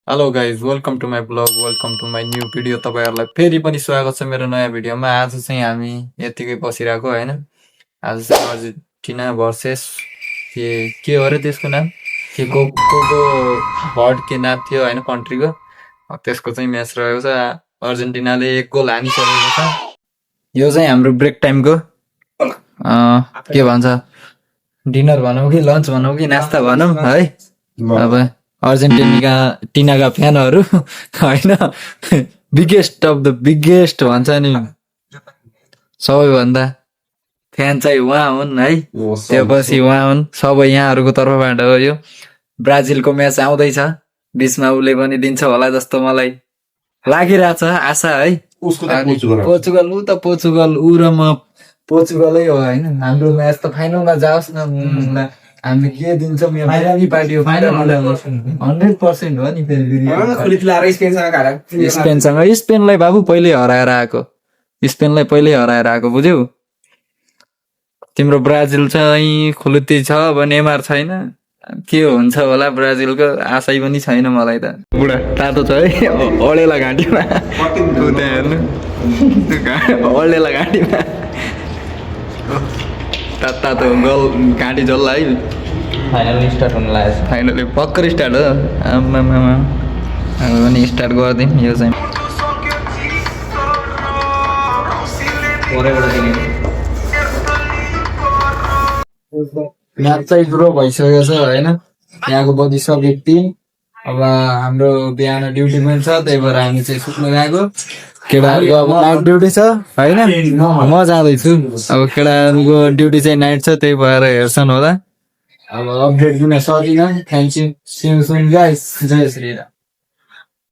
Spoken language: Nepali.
Hello guys welcome to my blog welcome to my new video तपाईँहरूलाई फेरि पनि स्वागत छ मेरो नयाँ भिडियोमा। आज चाहिँ हामी यतिकै बसिरहेको होइन। आज चाहिँ अर्जेन्टिना भर्सेस के हो र त्यसको नाम के को भर्ड के नाम थियो होइन कन्ट्रीको, त्यसको चाहिँ म्याच रहेको छ। अर्जेन्टिनाले 1 गोल हानिसकेको छ। यो चाहिँ हाम्रो ब्रेक टाइमको के भन्छ डिनर भनौँ कि लन्च भनौँ कि नास्ता भनौँ है। अब अर्जेन्टिनाका फ्यानहरू होइन बिगेस्ट अफ द बिगेस्ट भन्छ नि, सबैभन्दा फ्यान चाहिँ उहाँ हुन् है। त्यो पछि उहाँ हुन् सबै यहाँहरूको तर्फबाट हो। यो ब्राजिलको म्याच आउँदैछ, बिचमा उसले पनि दिन्छ होला जस्तो मलाई लागिरहेछ आशा है। पोर्चुगल ऊ त पोर्चुगल ऊ र म पोर्चुगलै हो होइन। हाम्रो म्याच त फाइनलमा जाओस् न, हामी के दिन्छौँ यो पार्टी हो 100% हो नि। फेरि स्पेनलाई बाबु पहिल्यै हराएर आएको बुझ्यौ। तिम्रो ब्राजिल चाहिँ खुलुत्ती छ, अब नेमार छैन, के हुन्छ होला ब्राजिलको आशै पनि छैन मलाई त। बुढा तातो छ है अडेला घाँटीमा हेर्नु अडेला घाँटीमा तातो गल घाँटी जल्ला है। फाइनली स्टार्ट हुन लागेको छ। फाइनली भर्खर स्टार्ट हो। आमामा अब पनि स्टार्ट गरिदिउँ। यो चाहिँ म्याच चाहिँ ड्र भइसकेको छ होइन। यहाँको बजिसक्यो 3। अब हाम्रो बिहान ड्युटी पनि छ, त्यही भएर हामी चाहिँ सुत्नु गएको। केटाहरूको अब नाइट ड्युटी छ होइन, म जाँदैछु। अब केटाहरूको ड्युटी चाहिँ नाइट छ, त्यही भएर हेर्छन् होला। अब अपडेट दिन सकिनँ। Thank you, see you soon guys. जय श्री राम।